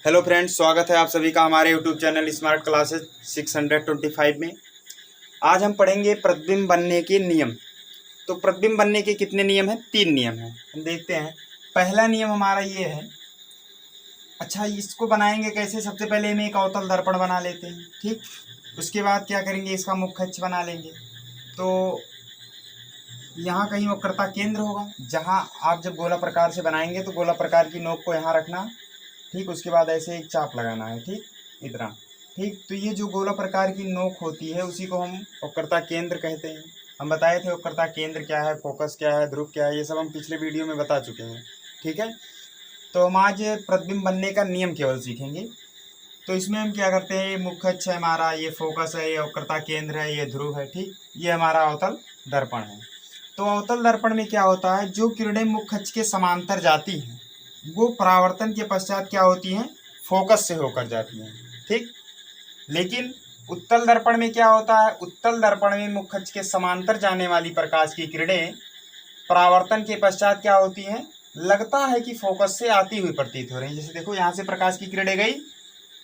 Hello friends, स्वागत है आप सभी का हमारे यूट्यूब चैनल स्मार्ट क्लासेस 625 में। आज हम पढ़ेंगे प्रतिबिंब बनने के नियम। तो प्रतिबिंब बनने के कितने नियम हैं? 3 नियम हैं। हम देखते हैं। पहला नियम हमारा ये है। अच्छा, इसको बनाएंगे कैसे? सबसे पहले हम एक अवतल दर्पण बना लेते हैं, ठीक। उसके बाद क्या करेंगे, इसका मुख्य अक्ष बना लेंगे। तो यहाँ कहीं वक्रता केंद्र होगा, जहाँ आप जब गोला प्रकार से बनाएंगे तो गोला प्रकार की नोक को यहाँ रखना, ठीक। उसके बाद ऐसे एक चाप लगाना है, ठीक, इतना, ठीक। तो ये जो गोला प्रकार की नोक होती है उसी को हम वक्रता केंद्र कहते हैं। हम बताए थे वक्रता केंद्र क्या है, फोकस क्या है, ध्रुव क्या है, ये सब हम पिछले वीडियो में बता चुके हैं, ठीक है। तो हम आज प्रतिबिंब बनने का नियम केवल सीखेंगे। तो इसमें हम क्या करते हैं, ये मुख्य अक्ष है हमारा, ये फोकस है, ये वक्रता केंद्र है, ये ध्रुव है, ठीक। ये हमारा अवतल दर्पण है। तो अवतल दर्पण में क्या होता है, जो किरणें मुख्य अक्ष के समांतर जाती हैं वो परावर्तन के पश्चात क्या होती हैं, फोकस से होकर जाती हैं, ठीक। लेकिन उत्तल दर्पण में क्या होता है, उत्तल दर्पण में मुख्य अक्ष के समांतर जाने वाली प्रकाश की किरणें परावर्तन के पश्चात क्या होती हैं, लगता है कि फोकस से आती हुई प्रतीत हो रही है। जैसे देखो, यहाँ से प्रकाश की किरणें गई,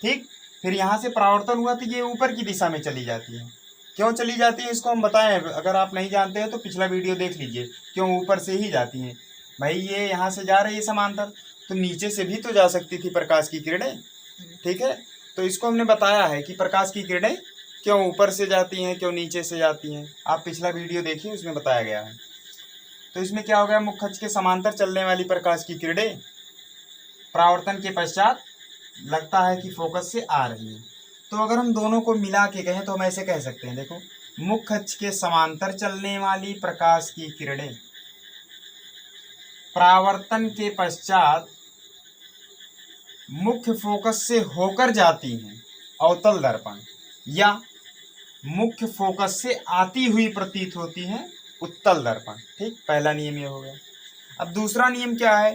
ठीक, फिर यहाँ से परावर्तन हुआ तो ये ऊपर की दिशा में चली जाती है। क्यों चली जाती है इसको हम बताएं। अगर आप नहीं जानते हैं तो पिछला वीडियो देख लीजिए, क्यों ऊपर से ही जाती हैं। भाई ये यहाँ से जा रही है समांतर, तो नीचे से भी तो जा सकती थी प्रकाश की किरणें, ठीक है। तो इसको हमने बताया है कि प्रकाश की किरणें क्यों ऊपर से जाती हैं, क्यों नीचे से जाती हैं। आप पिछला वीडियो देखिए, उसमें बताया गया है। तो इसमें क्या हो गया, मुख्य अक्ष के समांतर चलने वाली प्रकाश की किरणें परावर्तन के पश्चात लगता है कि फोकस से आ रही है। तो अगर हम दोनों को मिला के कहें तो हम ऐसे कह सकते हैं, देखो, मुख्य अक्ष के समांतर चलने वाली प्रकाश की किरणें परावर्तन के पश्चात मुख्य फोकस से होकर जाती हैं अवतल दर्पण, या मुख्य फोकस से आती हुई प्रतीत होती हैं उत्तल दर्पण, ठीक। पहला नियम ये हो गया। अब दूसरा नियम क्या है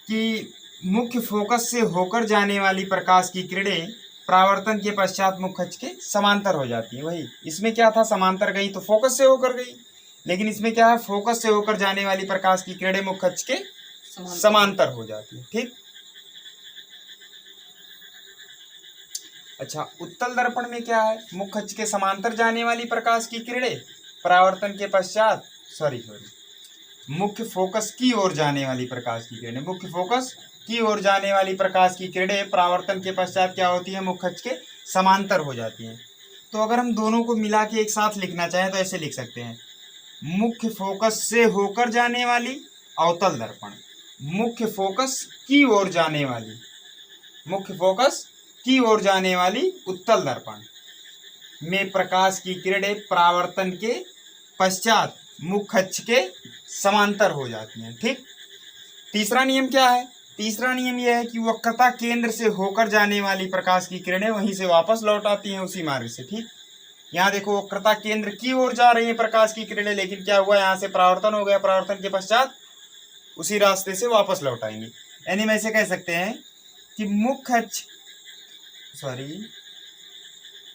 कि मुख्य फोकस से होकर जाने वाली प्रकाश की किरणें परावर्तन के पश्चात मुख्य अक्ष के समांतर हो जाती है। वही इसमें क्या था, समांतर गई तो फोकस से होकर गई, लेकिन इसमें क्या है, फोकस से होकर जाने वाली प्रकाश की किरणें मुख्य अक्ष के समांतर हो जाती है, ठीक। अच्छा, उत्तल दर्पण में क्या है, मुख्य अक्ष के समांतर जाने वाली प्रकाश की किरणें परावर्तन के पश्चात मुख्य फोकस की ओर जाने वाली प्रकाश की किरणें, मुख्य फोकस की ओर जाने वाली प्रकाश की किरणें परावर्तन के पश्चात क्या होती है, मुख्य अक्ष के समांतर हो जाती हैं। तो अगर हम दोनों को मिला के एक साथ लिखना चाहें तो ऐसे लिख सकते हैं, मुख्य फोकस से होकर जाने वाली अवतल दर्पण, मुख्य फोकस की ओर जाने वाली, मुख्य फोकस की ओर जाने वाली उत्तल दर्पण में प्रकाश की किरणें परावर्तन के पश्चात मुख्य अक्ष के समांतर हो जाती हैं, ठीक। तीसरा नियम क्या है, तीसरा नियम यह है कि वक्रता केंद्र से होकर जाने वाली प्रकाश की किरणें वहीं से वापस लौट आती हैं उसी मार्ग से, ठीक। यहाँ देखो, वक्रता केंद्र की ओर जा रही है प्रकाश की किरणें, लेकिन क्या हुआ, यहाँ से परावर्तन हो गया, परावर्तन के पश्चात उसी रास्ते से वापस लौट आएंगी। यानी हम ऐसे कह सकते हैं कि मुख्य अक्ष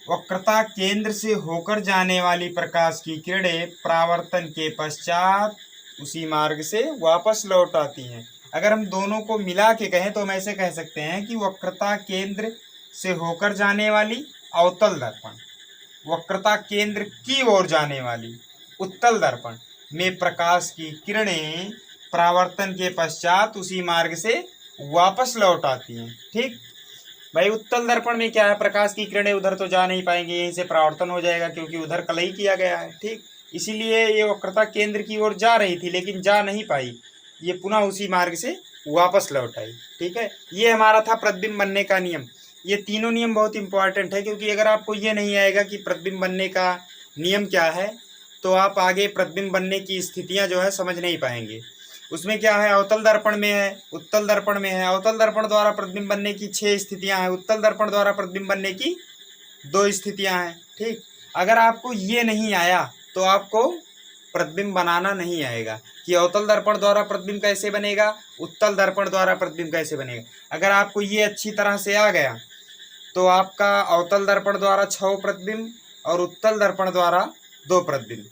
वक्रता केंद्र से होकर जाने वाली प्रकाश की किरणें परावर्तन के पश्चात उसी मार्ग से वापस लौट आती हैं। अगर हम दोनों को मिला के कहें तो हम ऐसे कह सकते हैं कि वक्रता केंद्र से होकर जाने वाली अवतल दर्पण, वक्रता केंद्र की ओर जाने वाली उत्तल दर्पण में प्रकाश की किरणें परावर्तन के पश्चात उसी मार्ग से वापस लौट आती हैं, ठीक। भाई उत्तल दर्पण में क्या है, प्रकाश की किरणें उधर तो जा नहीं पाएंगी, यहीं से परावर्तन हो जाएगा क्योंकि उधर कलई किया गया है, ठीक। इसीलिए ये वक्रता केंद्र की ओर जा रही थी लेकिन जा नहीं पाई, ये पुनः उसी मार्ग से वापस लौट आई, ठीक है। ये हमारा था प्रतिबिंब बनने का नियम। ये तीनों नियम बहुत इंपॉर्टेंट है, क्योंकि अगर आपको ये नहीं आएगा कि प्रतिबिंब बनने का नियम क्या है तो आप आगे प्रतिबिंब बनने की स्थितियाँ जो है समझ नहीं पाएंगे। उसमें क्या है, अवतल दर्पण में है, उत्तल दर्पण में है। अवतल दर्पण द्वारा प्रतिबिंब बनने की 6 स्थितियां हैं, उत्तल दर्पण द्वारा प्रतिबिंब बनने की 2 स्थितियां हैं, ठीक। अगर आपको ये नहीं आया तो आपको प्रतिबिंब बनाना नहीं आएगा कि अवतल दर्पण द्वारा प्रतिबिंब कैसे बनेगा, उत्तल दर्पण द्वारा प्रतिबिंब कैसे बनेगा। अगर आपको ये अच्छी तरह से आ गया तो आपका अवतल दर्पण द्वारा 6 प्रतिबिंब और उत्तल दर्पण द्वारा 2 प्रतिबिंब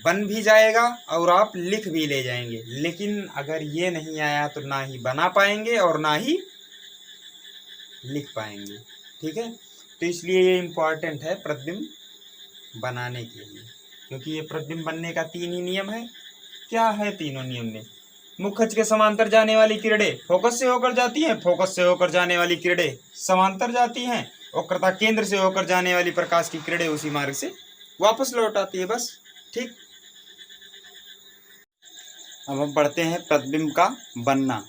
बन भी जाएगा और आप लिख भी ले जाएंगे। लेकिन अगर ये नहीं आया तो ना ही बना पाएंगे और ना ही लिख पाएंगे। ठीक है, तो इसलिए ये इम्पॉर्टेंट है प्रतिबिंब बनाने के लिए, क्योंकि ये प्रतिबिंब बनने का 3 ही नियम है। क्या है तीनों नियम में? मुख्य अक्ष के समांतर जाने वाली किरणें फोकस से होकर जाती हैं, फोकस से होकर जाने वाली किरणें समांतर जाती हैं, वक्रता केंद्र से होकर जाने वाली प्रकाश की किरणें उसी मार्ग से वापस लौट आती है। बस ठीक। अब हम पढ़ते हैं प्रतिबिंब का बनना।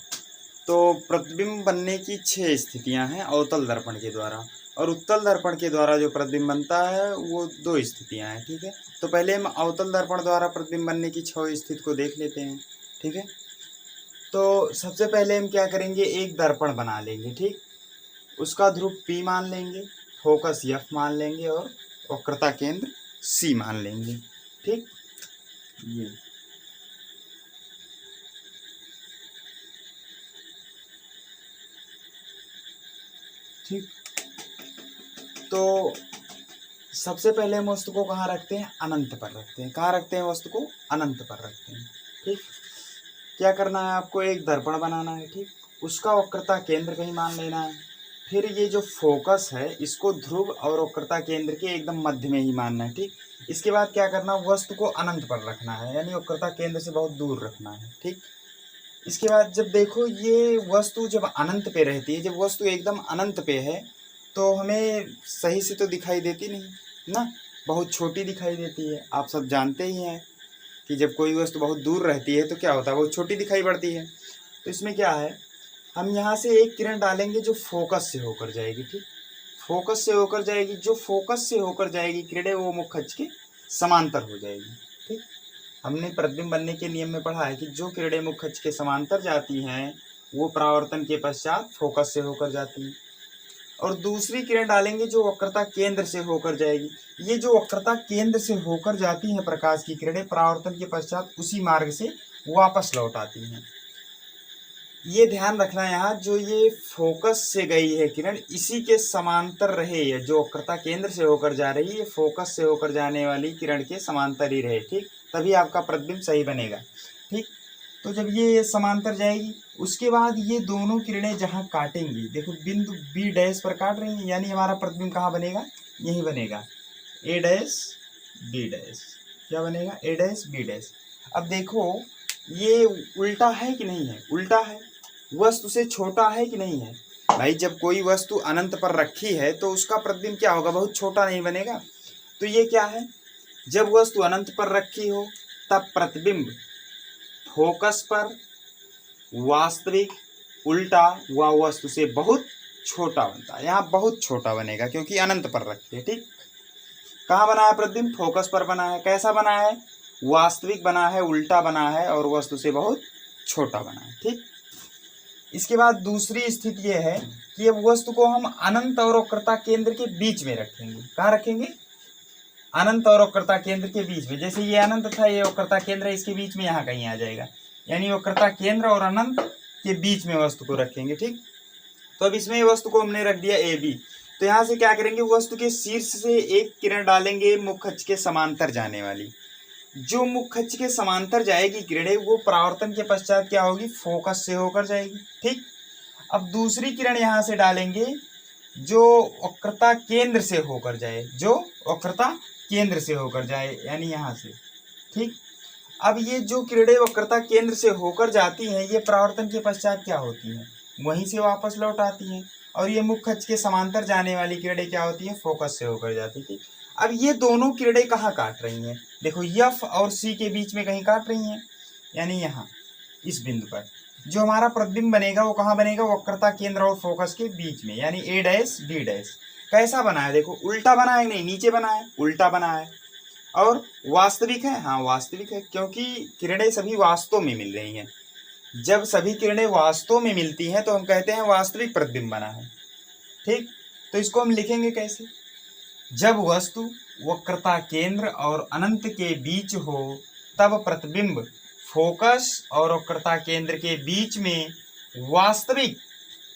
तो प्रतिबिंब बनने की 6 स्थितियां हैं अवतल दर्पण के द्वारा, और उत्तल दर्पण के द्वारा जो प्रतिबिंब बनता है वो 2 स्थितियां हैं। ठीक है, तो पहले हम अवतल दर्पण द्वारा प्रतिबिंब बनने की 6 स्थिति को देख लेते हैं। ठीक है, तो सबसे पहले हम क्या करेंगे, एक दर्पण बना लेंगे। ठीक, उसका ध्रुव P मान लेंगे, फोकस F मान लेंगे और वक्रता केंद्र C मान लेंगे। ठीक, ये ठीक। तो सबसे पहले हम वस्तु को कहाँ रखते हैं, अनंत पर रखते हैं। कहाँ रखते हैं वस्तु को, अनंत पर रखते हैं। ठीक, क्या करना है आपको, एक दर्पण बनाना है। ठीक, उसका वक्रता केंद्र कहीं मान लेना है। फिर ये जो फोकस है इसको ध्रुव और वक्रता केंद्र के एकदम मध्य में ही मानना है। ठीक, इसके बाद क्या करना, वस्तु को अनंत पर रखना है, यानी वक्रता केंद्र से बहुत दूर रखना है। ठीक, इसके बाद जब देखो ये वस्तु जब अनंत पे रहती है, जब वस्तु एकदम अनंत पे है तो हमें सही से तो दिखाई देती नहीं ना, बहुत छोटी दिखाई देती है। आप सब जानते ही हैं कि जब कोई वस्तु बहुत दूर रहती है तो क्या होता है, बहुत छोटी दिखाई पड़ती है। तो इसमें क्या है, हम यहाँ से एक किरण डालेंगे जो फोकस से होकर जाएगी। ठीक, फोकस से होकर जाएगी, जो फोकस से होकर जाएगी किरणें वो मुख्य अक्ष के समांतर हो जाएगी। ठीक, हमने प्रतिबिंब बनने के नियम में पढ़ा है कि जो किरणें मुख्य अक्ष के समांतर जाती हैं वो परावर्तन के पश्चात फोकस से होकर जाती हैं, और दूसरी किरण डालेंगे जो वक्रता केंद्र से होकर जाएगी। ये जो वक्रता केंद्र से होकर जाती हैं प्रकाश की किरणें परावर्तन के पश्चात उसी मार्ग से वापस लौट आती हैं। ये ध्यान रखना यहाँ, जो ये फोकस से गई है किरण इसी के समांतर रहे, है जो वक्रता केंद्र से होकर जा रही है फोकस से होकर जाने वाली किरण के समांतर ही रहे। ठीक, तभी आपका प्रतिबिंब सही बनेगा। ठीक, तो जब ये समांतर जाएगी उसके बाद ये दोनों किरणें जहाँ काटेंगी, देखो बिंदु B डैश पर काट रही हैं, यानी हमारा प्रतिबिंब कहाँ बनेगा, यही बनेगा, A डैश B डैश। क्या बनेगा, A डैश B डैश। अब देखो ये उल्टा है कि नहीं है, उल्टा है, वस्तु से छोटा है कि नहीं है। भाई जब कोई वस्तु अनंत पर रखी है तो उसका प्रतिबिंब क्या होगा, बहुत छोटा नहीं बनेगा। तो ये क्या है, जब वस्तु अनंत पर रखी हो तब प्रतिबिंब फोकस पर वास्तविक उल्टा व वस्तु से बहुत छोटा बनता है। यहाँ बहुत छोटा बनेगा क्योंकि अनंत पर रखी है। ठीक, कहाँ बना है प्रतिबिंब, फोकस पर बना है। कैसा बना है, वास्तविक बना है, उल्टा बना है और वस्तु से बहुत छोटा बना है। ठीक, इसके बाद दूसरी स्थिति यह है कि अब वस्तु को हम अनंत और वक्रता केंद्र के बीच में रखेंगे। कहाँ रखेंगे, अनंत और वक्रता केंद्र के बीच में। जैसे ये अनंत था, ये वक्रता केंद्र है, इसके बीच में यहाँ कहीं आ जाएगा, यानी वक्रता केंद्र और अनंत के बीच में वस्तु को रखेंगे। ठीक, तो अब इसमें वस्तु को हमने रख दिया AB। तो यहाँ से क्या करेंगे, वस्तु के शीर्ष से एक किरण डालेंगे मुख्य अक्ष के समांतर जाने वाली। जो मुख्य अक्ष के समांतर जाएगी किरणें वो परावर्तन के पश्चात क्या होगी, फोकस से होकर जाएगी। ठीक, अब दूसरी किरण यहाँ से डालेंगे जो वक्रता केंद्र से होकर जाए, जो वक्रता केंद्र से होकर जाए, यानी यहाँ से। ठीक, अब ये जो किरणें वक्रता केंद्र से होकर जाती हैं ये परावर्तन के पश्चात क्या होती हैं, वहीं से वापस लौट आती हैं, और ये मुख्य अक्ष के समांतर जाने वाली किरणें क्या होती हैं, फोकस से होकर जाती थी। अब ये दोनों किरणें कहाँ काट रही हैं, देखो F और C के बीच में कहीं काट रही हैं, यानी यहाँ इस बिंदु पर। जो हमारा प्रतिबिंब बनेगा वो कहाँ बनेगा, वक्रता केंद्र और फोकस के बीच में, यानी A डैश B डैश। कैसा बना है, देखो उल्टा बना है, नहीं नीचे बना है, उल्टा बना है। और वास्तविक है, हाँ वास्तविक है, क्योंकि किरणें सभी वास्तव में मिल रही हैं। जब सभी किरणें वास्तव में मिलती हैं तो हम कहते हैं वास्तविक प्रतिबिंब बना है। ठीक, तो इसको हम लिखेंगे कैसे, जब वस्तु वक्रता केंद्र और अनंत के बीच हो तब प्रतिबिंब फोकस और वक्रता केंद्र के बीच में वास्तविक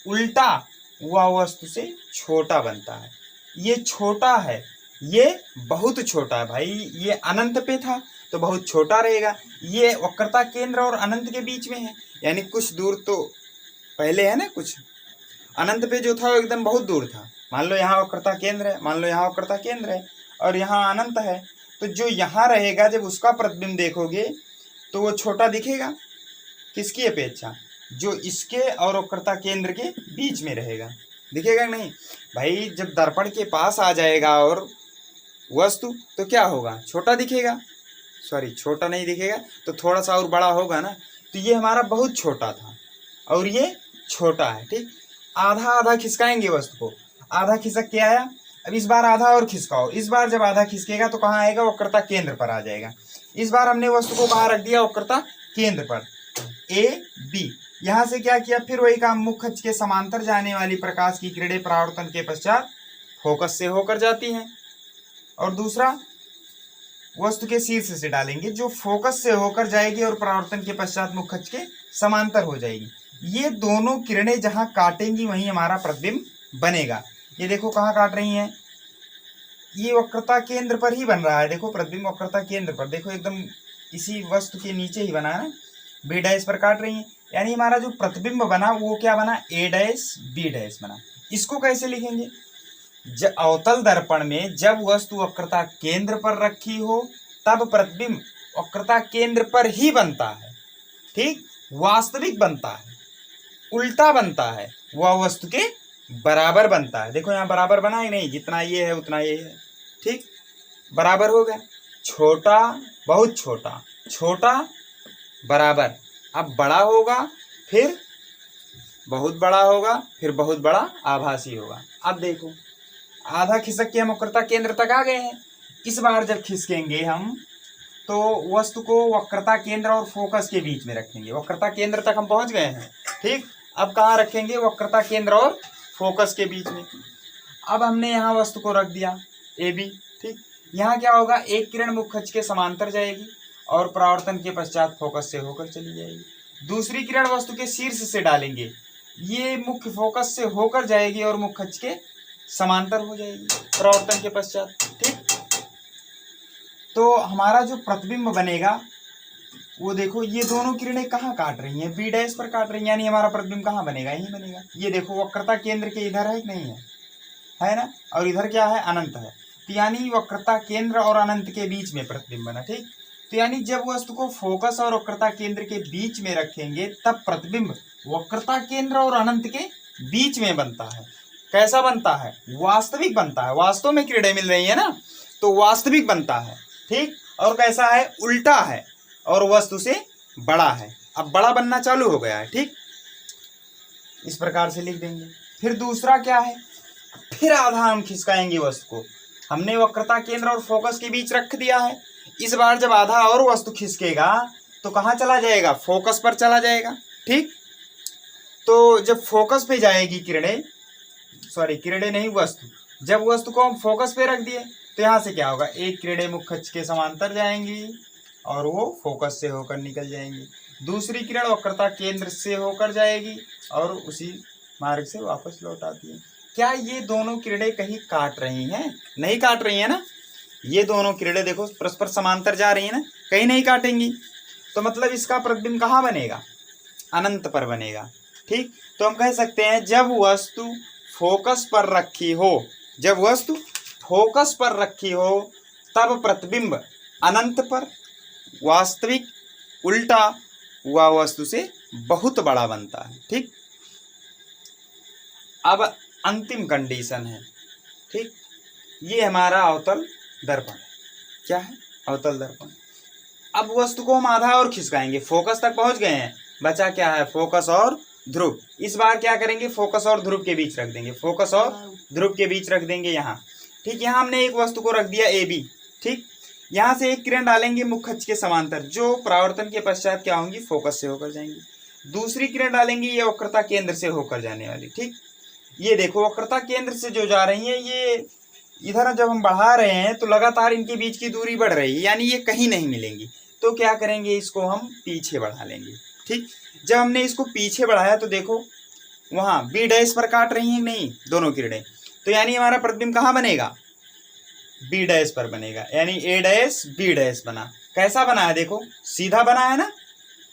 उल्टा व वस्तु से छोटा बनता है। ये छोटा है, ये बहुत छोटा है भाई, ये अनंत पे था तो बहुत छोटा रहेगा, ये वक्रता केंद्र और अनंत के बीच में है, यानी कुछ दूर तो पहले है ना कुछ, अनंत पे जो था वो एकदम बहुत दूर था। मान लो यहाँ वक्रता केंद्र है, मान लो यहाँ वक्रता केंद्र है और यहाँ अनंत है, तो जो यहाँ रहेगा जब उसका प्रतिबिंब देखोगे तो वो छोटा दिखेगा किसकी अपेक्षा, जो इसके और वक्रता केंद्र के बीच में रहेगा। दिखेगा नहीं भाई, जब दर्पण के पास आ जाएगा और वस्तु तो क्या होगा, छोटा दिखेगा, सॉरी छोटा नहीं दिखेगा तो थोड़ा सा और बड़ा होगा ना। तो ये हमारा बहुत छोटा था और ये छोटा है, ठीक। आधा आधा खिसकाएंगे वस्तु को, आधा खिसक के आया, अब इस बार आधा और खिसकाओ, इस बार जब आधा खिसकेगा तो कहाँ आएगा, वक्रता केंद्र पर आ जाएगा। इस बार हमने वस्तु को कहाँ रख दिया, वक्रता केंद्र पर, ए बी। यहाँ से क्या किया, फिर वही काम, मुख्य अक्ष के समांतर जाने वाली प्रकाश की किरणें परावर्तन के पश्चात फोकस से होकर जाती हैं, और दूसरा वस्तु के शीर्ष से डालेंगे जो फोकस से होकर जाएगी और परावर्तन के पश्चात मुख्य अक्ष के समांतर हो जाएगी। ये दोनों किरणें जहां काटेंगी वहीं हमारा प्रतिबिंब बनेगा। ये देखो कहाँ काट रही हैं, ये वक्रता केंद्र पर ही बन रहा है, देखो प्रतिबिंब वक्रता केंद्र पर, देखो एकदम इसी वस्तु के नीचे ही बना है ना, बी डैश पर काट रही है। यानी हमारा जो प्रतिबिंब बना वो क्या बना, ए डैश बी डैश बना। इसको कैसे लिखेंगे, अवतल दर्पण में जब वस्तु वक्रता केंद्र पर रखी हो तब प्रतिबिंब वक्रता केंद्र पर ही बनता है, ठीक। वास्तविक बनता है, उल्टा बनता है, वह वस्तु के बराबर बनता है। देखो यहाँ बराबर बना ही नहीं, जितना ये है उतना ये है, ठीक, बराबर हो गया। छोटा बहुत छोटा, छोटा बराबर, अब बड़ा होगा, फिर बहुत बड़ा होगा, फिर बहुत बड़ा आभासी होगा। अब देखो आधा खिसक के हम वक्रता केंद्र तक आ गए हैं। इस बार जब खिसकेंगे हम तो वस्तु को वक्रता केंद्र और फोकस के बीच में रखेंगे। वक्रता केंद्र तक हम पहुंच गए हैं, ठीक। अब कहाँ रखेंगे, वक्रता केंद्र और फोकस के बीच में। अब हमने यहाँ वस्तु को रख दिया ए बी, ठीक। यहाँ क्या होगा, एक किरण मुख्य अक्ष के समांतर जाएगी और परावर्तन के पश्चात फोकस से होकर चली जाएगी। दूसरी किरण वस्तु के शीर्ष से डालेंगे, ये मुख्य फोकस से होकर जाएगी और मुख्य अक्ष के समांतर हो जाएगी परावर्तन के पश्चात, ठीक। तो हमारा जो प्रतिबिंब बनेगा वो देखो, ये दोनों किरणें कहाँ काट रही हैं, बी डैश पर काट रही हैं, यानी हमारा प्रतिबिंब कहाँ बनेगा, यही बनेगा। ये देखो वक्रता केंद्र के इधर है कि नहीं है ना, और इधर क्या है, अनंत है, तो यानी वक्रता केंद्र और अनंत के बीच में प्रतिबिंब बना, ठीक। तो यानी जब वस्तु को फोकस और वक्रता केंद्र के बीच में रखेंगे तब प्रतिबिंब वक्रता केंद्र और अनंत के बीच में बनता है। कैसा बनता है, वास्तविक बनता है, वास्तव में किरणें मिल रही है ना, तो वास्तविक बनता है, ठीक। और कैसा है, उल्टा है और वस्तु से बड़ा है, अब बड़ा बनना चालू हो गया है, ठीक। इस प्रकार से लिख देंगे। फिर दूसरा क्या है, फिर आधा हम खिसकाएंगे वस्तु को, हमने वक्रता केंद्र और फोकस के बीच रख दिया है। इस बार जब आधा और वस्तु खिसकेगा तो कहाँ चला जाएगा, फोकस पर चला जाएगा, ठीक। तो जब फोकस पे जाएगी किरणें, सॉरी किरणें नहीं वस्तु, जब वस्तु को हम फोकस पे रख दिए तो यहाँ से क्या होगा, एक किरणें मुख्य अक्ष के समांतर जाएंगी और वो फोकस से होकर निकल जाएंगी। दूसरी किरण वक्रता केंद्र से होकर जाएगी और उसी मार्ग से वापस लौट आती है। क्या ये दोनों किरणें कहीं काट रही हैं, नहीं काट रही है ना, ये दोनों किरणें देखो परस्पर समांतर जा रही है ना, कहीं नहीं काटेंगी। तो मतलब इसका प्रतिबिंब कहाँ बनेगा, अनंत पर बनेगा, ठीक। तो हम कह सकते हैं जब वस्तु फोकस पर रखी हो, जब वस्तु फोकस पर रखी हो तब प्रतिबिंब अनंत पर, वास्तविक उल्टा हुआ वस्तु से बहुत बड़ा बनता है, ठीक। अब अंतिम कंडीशन है, ठीक। ये हमारा अवतल दर्पण है, क्या है, अवतल दर्पण। अब वस्तु को हम आधा और खिसकाएंगे, फोकस तक पहुंच गए हैं, बचा क्या है, फोकस और ध्रुव। इस बार क्या करेंगे, फोकस और ध्रुव के बीच रख देंगे, फोकस और ध्रुव के बीच रख देंगे यहाँ, ठीक। यहाँ हमने एक वस्तु को रख दिया ए बी, ठीक। यहाँ से एक किरण डालेंगे मुख्य अक्ष के समांतर, जो परावर्तन के पश्चात क्या होंगी, फोकस से होकर जाएंगी। दूसरी किरण डालेंगे ये वक्रता केंद्र से होकर जाने वाली, ठीक। ये देखो वक्रता केंद्र से जो जा रही है, ये इधर जब हम बढ़ा रहे हैं तो लगातार इनके बीच की दूरी बढ़ रही है, यानी ये कहीं नहीं मिलेंगी। तो क्या करेंगे, इसको हम पीछे बढ़ा लेंगे, ठीक। जब हमने इसको पीछे बढ़ाया तो देखो वहाँ बी डैश पर काट रही हैं नहीं दोनों किरणें, तो यानी हमारा प्रतिबिंब कहाँ बनेगा, बी डैश पर बनेगा, यानी ए डैश बी डैश बना। कैसा बना है, देखो सीधा बना है ना,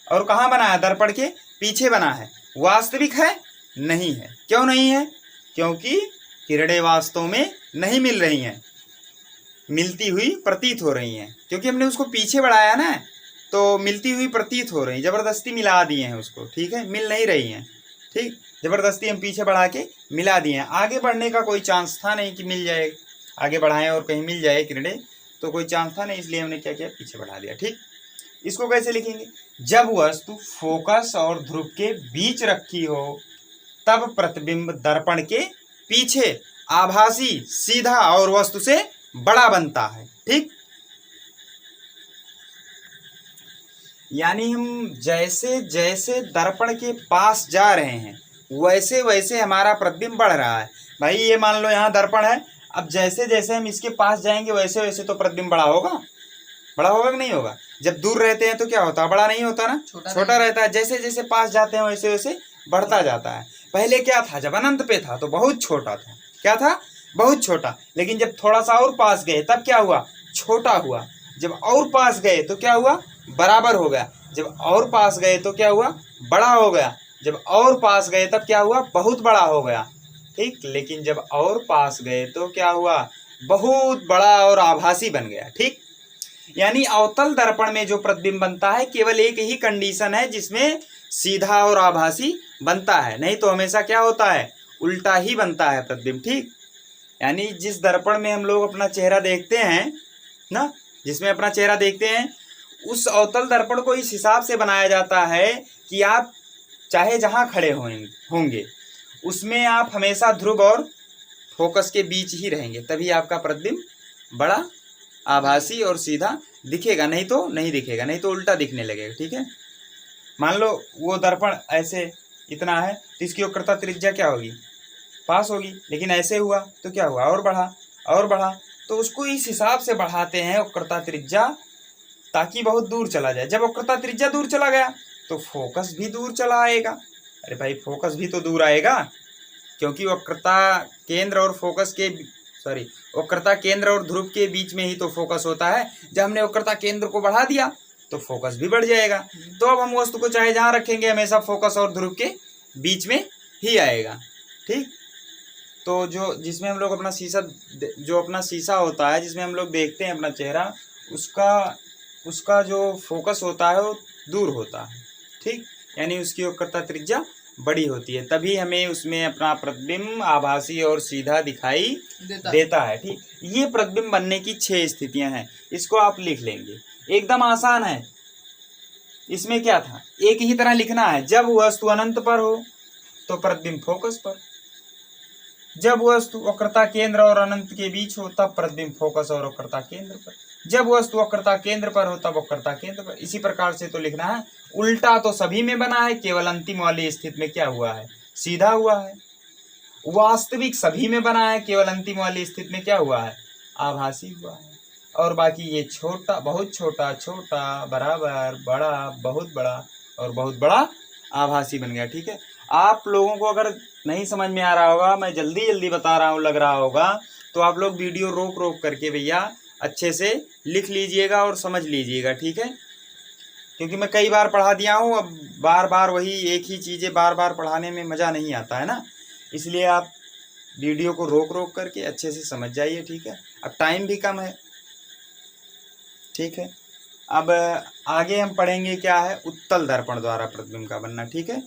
और कहाँ बना है, दर्पण के पीछे बना है, वास्तविक है नहीं है। क्यों नहीं है? क्योंकि किरणें वास्तव में नहीं मिल रही हैं, मिलती हुई प्रतीत हो रही हैं, क्योंकि हमने उसको पीछे बढ़ाया ना, तो मिलती हुई प्रतीत हो रही, जबरदस्ती मिला दिए हैं उसको, ठीक है, मिल नहीं रही हैं, ठीक, जबरदस्ती हम पीछे बढ़ा के मिला दिए हैं। आगे बढ़ने का कोई चांस था नहीं कि मिल जाए, आगे बढ़ाएं और कहीं मिल जाए किरणें, तो कोई चांस था नहीं, इसलिए हमने क्या किया, पीछे बढ़ा दिया। ठीक, इसको कैसे लिखेंगे? जब वस्तु फोकस और ध्रुव के बीच रखी हो तब प्रतिबिंब दर्पण के पीछे आभासी, सीधा और वस्तु से बड़ा बनता है। ठीक, यानी हम जैसे जैसे दर्पण के पास जा रहे हैं वैसे वैसे हमारा प्रतिबिंब बढ़ रहा है। भाई ये मान लो यहाँ दर्पण है, अब जैसे जैसे हम इसके पास जाएंगे वैसे वैसे तो प्रतिबिंब बड़ा होगा, बड़ा होगा कि नहीं होगा? जब दूर रहते हैं तो क्या होता है, बड़ा नहीं होता ना, छोटा रहता है। जैसे जैसे पास जाते हैं वैसे वैसे बढ़ता जाता है। पहले क्या था, जब अनंत पे था तो बहुत छोटा था, क्या था, बहुत छोटा। लेकिन जब थोड़ा सा और पास गए तब क्या हुआ, छोटा हुआ। जब और पास गए तो क्या हुआ, बराबर हो गया। जब और पास गए तो क्या हुआ, बड़ा हो गया। जब और पास गए तब क्या हुआ, बहुत बड़ा हो गया। ठीक, लेकिन जब और पास गए तो क्या हुआ, बहुत बड़ा और आभासी बन गया। ठीक, यानी अवतल दर्पण में जो प्रतिबिंब बनता है केवल एक ही कंडीशन है जिसमें सीधा और आभासी बनता है, नहीं तो हमेशा क्या होता है, उल्टा ही बनता है प्रतिबिंब। ठीक, यानी जिस दर्पण में हम लोग अपना चेहरा देखते हैं ना, जिसमें अपना चेहरा देखते हैं, उस अवतल दर्पण को इस हिसाब से बनाया जाता है कि आप चाहे जहां खड़े होंगे उसमें आप हमेशा ध्रुव और फोकस के बीच ही रहेंगे, तभी आपका प्रतिबिंब बड़ा, आभासी और सीधा दिखेगा, नहीं तो नहीं दिखेगा, नहीं तो उल्टा दिखने लगेगा। ठीक है, मान लो वो दर्पण ऐसे इतना है तो इसकी वक्रता त्रिज्या क्या होगी, पास होगी। लेकिन ऐसे हुआ तो क्या हुआ, और बढ़ा और बढ़ा। तो उसको इस हिसाब से बढ़ाते हैं वक्रता त्रिज्या, ताकि बहुत दूर चला जाए। जब वक्रता त्रिज्या दूर चला गया तो फोकस भी दूर चला आएगा। अरे भाई फोकस भी तो दूर आएगा, क्योंकि वक्रता केंद्र और फोकस के वक्रता केंद्र और ध्रुव के बीच में ही तो फोकस होता है। जब हमने वक्रता केंद्र को बढ़ा दिया तो फोकस भी बढ़ जाएगा। तो अब हम वस्तु को चाहे जहां रखेंगे हमेशा फोकस और ध्रुव के बीच में ही आएगा। ठीक, तो जो जिसमें हम लोग अपना शीशा, जो अपना शीशा होता है जिसमें हम लोग देखते हैं अपना चेहरा, उसका जो फोकस होता है वो दूर होता है। ठीक, यानी उसकी वक्रता त्रिज्या बड़ी होती है, तभी हमें उसमें अपना प्रतिबिंब आभासी और सीधा दिखाई देता है। ठीक, ये प्रतिबिंब बनने की 6 स्थितियां हैं, इसको आप लिख लेंगे, एकदम आसान है। इसमें क्या था, एक ही तरह लिखना है। जब वस्तु अनंत पर हो तो प्रतिबिंब फोकस पर, जब वस्तु वक्रता केंद्र और अनंत के बीच हो तब प्रतिबिंब फोकस और वक्रता केंद्र पर, जब वस्तु वक्रता केंद्र पर हो तब वक्रता केंद्र पर। इसी प्रकार से तो लिखना है। उल्टा तो सभी में बना है, केवल अंतिम वाली स्थिति में क्या हुआ है, सीधा हुआ है। वास्तविक सभी में बना है, केवल अंतिम वाली स्थिति में क्या हुआ है, आभासी हुआ है। और बाकी ये छोटा, बहुत छोटा, छोटा, बराबर, बड़ा, बहुत बड़ा और बहुत बड़ा आभासी बन गया। ठीक है, आप लोगों को अगर नहीं समझ में आ रहा होगा, मैं जल्दी जल्दी बता रहा हूँ, लग रहा होगा, तो आप लोग वीडियो रोक रोक करके भैया अच्छे से लिख लीजिएगा और समझ लीजिएगा। ठीक है, क्योंकि मैं कई बार पढ़ा दिया हूँ, अब बार बार वही एक ही चीज़ें बार बार पढ़ाने में मज़ा नहीं आता है ना, इसलिए आप वीडियो को रोक रोक करके अच्छे से समझ जाइए। ठीक है, अब टाइम भी कम है। ठीक है, अब आगे हम पढ़ेंगे क्या है, उत्तल दर्पण द्वारा प्रतिबिंब का बनना। ठीक है।